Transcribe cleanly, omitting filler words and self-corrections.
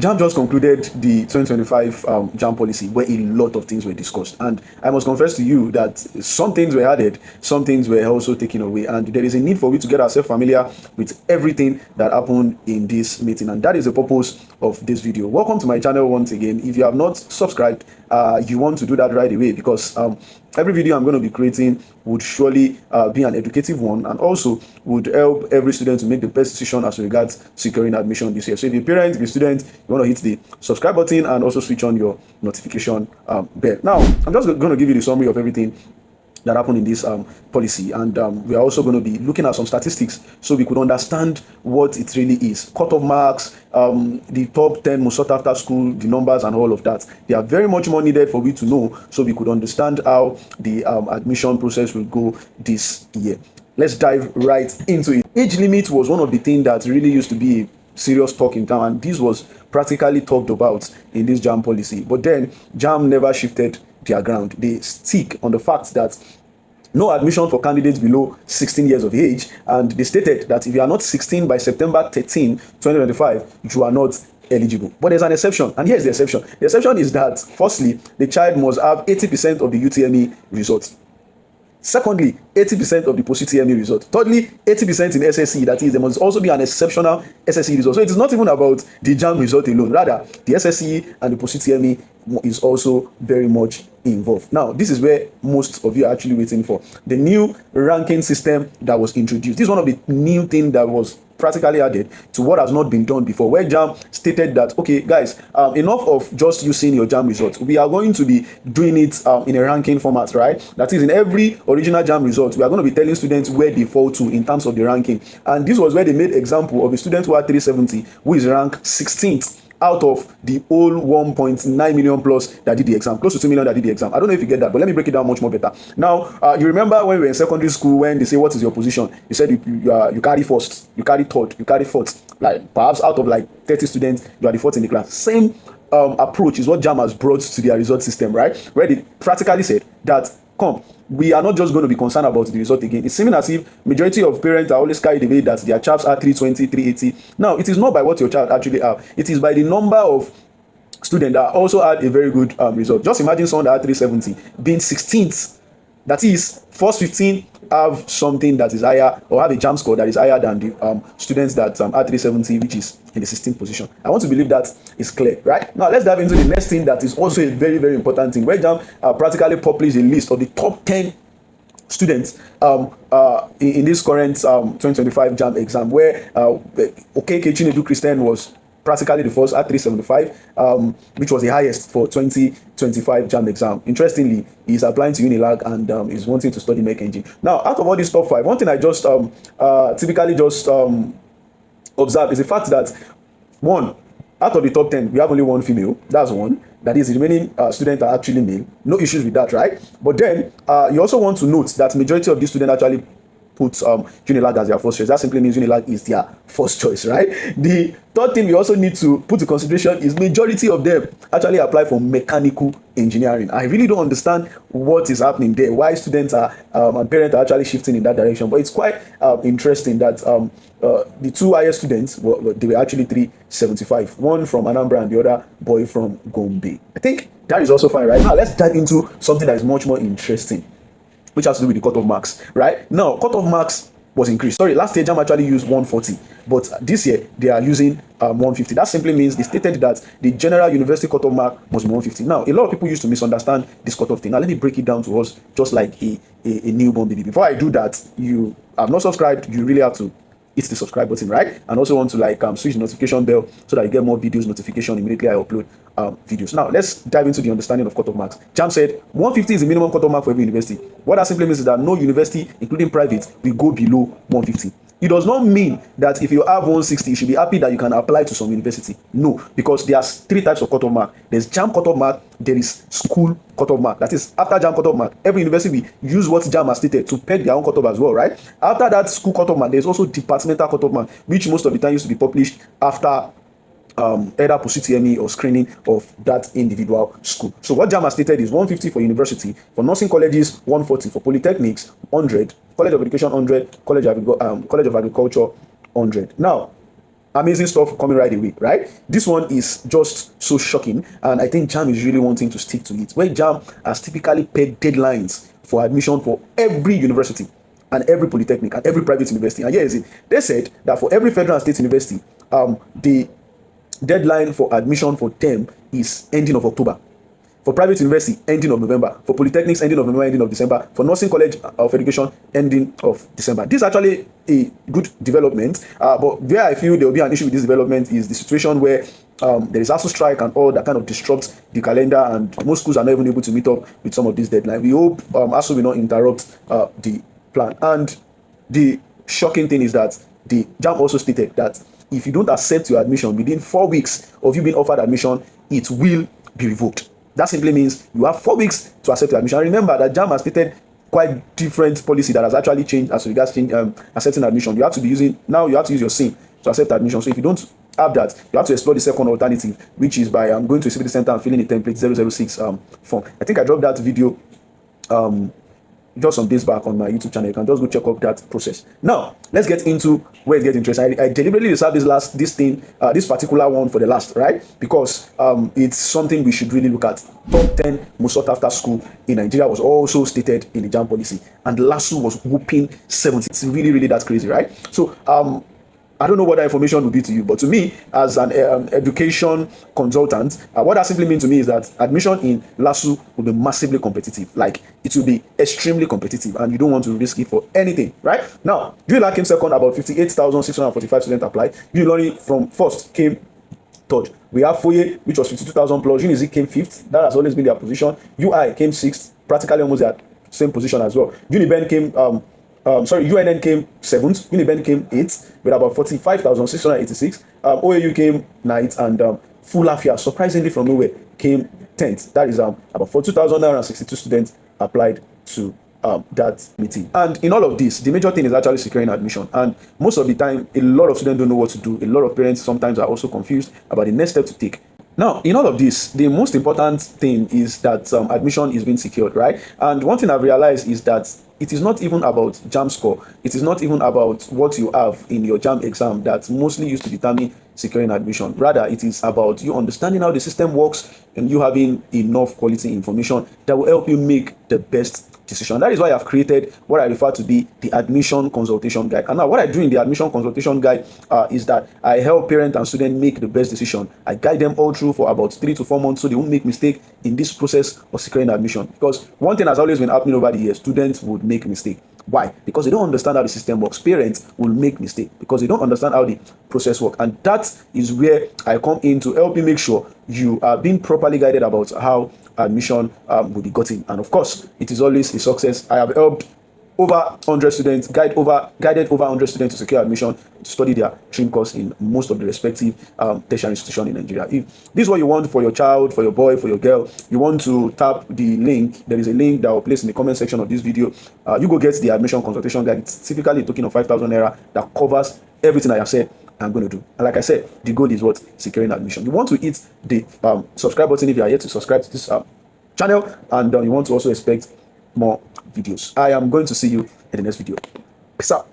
JAMB just concluded the 2025 JAMB policy, where a lot of things were discussed, and I must confess to you that some things were added, some things were also taken away, and there is a need for we to get ourselves familiar with everything that happened in this meeting, and that is the purpose of this video. Welcome to my channel once again. If you have not subscribed, you want to do that right away, because every video I'm going to be creating would surely be an educative one, and also would help every student to make the best decision as regards securing admission this year. So if you're a parent, if you're a student, you want to hit the subscribe button and also switch on your notification bell. Now, I'm just going to give you the summary of everything that happened in this policy, and we are also going to be looking at some statistics so we could understand what it really is. Cut-off marks, the top 10 most sought after school, the numbers and all of that. They are very much more needed for we to know, so we could understand how the admission process will go this year. Let's dive right into it. Age limit was one of the things that really used to be a serious talk in town, and this was practically talked about in this JAMB policy. But then JAMB never shifted their ground. They stick on the fact that no admission for candidates below 16 years of age, and they stated that if you are not 16 by September 13, 2025, you are not eligible. But there's an exception, and here's the exception. The exception is that, firstly, the child must have 80% of the UTME results. Secondly, 80% of the post-UTME result. Thirdly, 80% in SSE. That is, there must also be an exceptional SSE result. So it is not even about the JAMB result alone. Rather, the SSE and the post-UTME is also very much involved. Now, this is where most of you are actually waiting for. The new ranking system that was introduced. This is one of the new things that was practically added to what has not been done before, where JAMB stated that, okay guys, enough of just you seeing your JAMB results. We are going to be doing it in a ranking format, right? That is, in every original JAMB result, we are going to be telling students where they fall to in terms of the ranking. And this was where they made example of a student who had 370, who is ranked 16th out of the whole 1.9 million plus that did the exam, close to 2 million that did the exam. I don't know if you get that, but let me break it down much more better. Now, you remember when we were in secondary school, when they say, what is your position? You said you carry first, you carry third, you carry fourth. Like, perhaps out of like 30 students, you are the fourth in the class. Same approach is what JAMB has brought to their result system, right? Where they practically said that, we are not just going to be concerned about the result again. It's seeming as if majority of parents are always carried away that their chaps are 320, 380. Now, it is not by what your child actually have. It is by the number of students that also had a very good result. Just imagine someone that had 370 being 16th. That is, first 15 have something that is higher, or have a JAMB score that is higher than the students that had 370, which is in the 16th position. I want to believe that is clear, right? Now, let's dive into the next thing that is also a very, very important thing, where JAMB practically published a list of the top 10 students in this current 2025 JAMB exam, where Chinedu Christian was practically the first at 375, which was the highest for 2025 JAMB exam. Interestingly, he's applying to Unilag and is wanting to study mech engine. Now, out of all these top 5, one thing I just typically just observe is the fact that, one, out of the top 10, we have only one female. That's one. That is, the remaining students are actually male. No issues with that, right? But then you also want to note that majority of these students actually put Unilag as their first choice. That simply means Unilag is their first choice, right? The third thing we also need to put to consideration is majority of them actually apply for mechanical engineering. I really don't understand what is happening there, why students are and parents are actually shifting in that direction. But it's quite interesting that the two highest students they were actually 375, one from Anambra and the other boy from Gombe. I think that is also fine. Right now, let's dive into something that is much more interesting, which has to do with the cut-off marks. Right now, cut-off marks was increased. Sorry, last year JAMB actually used 140, but this year they are using 150. That simply means they stated that the general university cut-off mark must be 150. Now, a lot of people used to misunderstand this cut-off thing. Now, let me break it down to us just like a newborn baby. Before I do that, you have not subscribed, you really have to hit the subscribe button, right? And also want to like switch the notification bell so that you get more videos notification immediately I upload videos. Now, let's dive into the understanding of cut-off marks. JAMB said 150 is the minimum cut-off mark for every university. What that simply means is that no university, including private, will go below 150. It does not mean that if you have 160, you should be happy that you can apply to some university. No, because there's 3 types of cut-off mark. There's JAMB cut-off mark, there is school cut-off mark. That is, after JAMB cut-off mark, every university will use what JAMB has stated to peg their own cut-off as well, right? After that school cut-off mark, there's also departmental cut-off mark, which most of the time used to be published after either post-UTME or screening of that individual school. So what JAMB has stated is 150 for university, for nursing colleges 140, for polytechnics 100, College of Education 100, College of Agriculture 100. Now, amazing stuff coming right away, right? This one is just so shocking, and I think JAMB is really wanting to stick to it. Where JAMB has typically paid deadlines for admission for every university and every polytechnic and every private university. And here is it. They said that for every federal and state university, the deadline for admission for them is ending of October. For private university, ending of November. For polytechnics, ending of November, ending of December. For nursing college of education, ending of December. This is actually a good development, but where I feel there will be an issue with this development is the situation where there is also strike and all that kind of disrupts the calendar, and most schools are not even able to meet up with some of these deadlines. We hope also will not interrupt the plan. And the shocking thing is that the JAMB also stated that if you don't accept your admission within 4 weeks of you being offered admission, it will be revoked. That simply means you have 4 weeks to accept your admission. And remember that JAMB has stated quite different policy that has actually changed as regards accepting admission. You have to be using, now you have to use your SIM to accept admission. So if you don't have that, you have to explore the second alternative, which is by going to a CBD center and filling a template 006 form. I think I dropped that video just some days back on my YouTube channel. You can just go check out that process. Now let's get into where it gets interesting. I deliberately reserved this particular one for the last, right? Because it's something we should really look at. Top 10 most sought after school in Nigeria was also stated in the JAMB policy, and LASU was whooping 70. It's really, really that crazy, right? So I don't know what that information will be to you, but to me, as an education consultant, what that simply means to me is that admission in LASU will be massively competitive. Like, it will be extremely competitive, and you don't want to risk it for anything, right? Now, ULA came second, about 58,645 students applied. ULA from first came third. We have Foye, which was 52,000 plus. Unizik came fifth. That has always been their position. UI came sixth, practically almost their same position as well. UNIBEN came UNN came 7th, Uniben came 8th with about 45,686. OAU came 9th, and Fulafia, surprisingly from nowhere, came 10th. That is about 42,962 students applied to that meeting. And in all of this, the major thing is actually securing admission. And most of the time, a lot of students don't know what to do. A lot of parents sometimes are also confused about the next step to take. Now, in all of this, the most important thing is that admission is being secured, right? And one thing I've realized is that it is not even about JAMB score. It is not even about what you have in your JAMB exam that mostly used to determine securing admission. Rather, it is about you understanding how the system works and you having enough quality information that will help you make the best decision. That is why I've created what I refer to be the admission consultation guide. And now what I do in the admission consultation guide is that I help parents and students make the best decision. I guide them all through for about 3 to 4 months so they won't make mistake in this process of securing admission. Because one thing has always been happening over the years, students would make mistake. Why? Because they don't understand how the system works. Parents will make mistake because they don't understand how the process works. And that is where I come in to help you make sure you are being properly guided about how admission will be gotten. And of course, it is always a success. I have helped over 100 students, guided over 100 students to secure admission to study their dream course in most of the respective tertiary institutions in Nigeria. If this is what you want for your child, for your boy, for your girl, you want to tap the link. There is a link that I'll place in the comment section of this video. You go get the admission consultation guide. It's typically a token of 5,000 naira that covers everything I have said I'm going to do. And like I said, the goal is what? Securing admission. You want to hit the subscribe button if you are yet to subscribe to this channel, and you want to also expect more videos. I am going to see you in the next video. Peace out.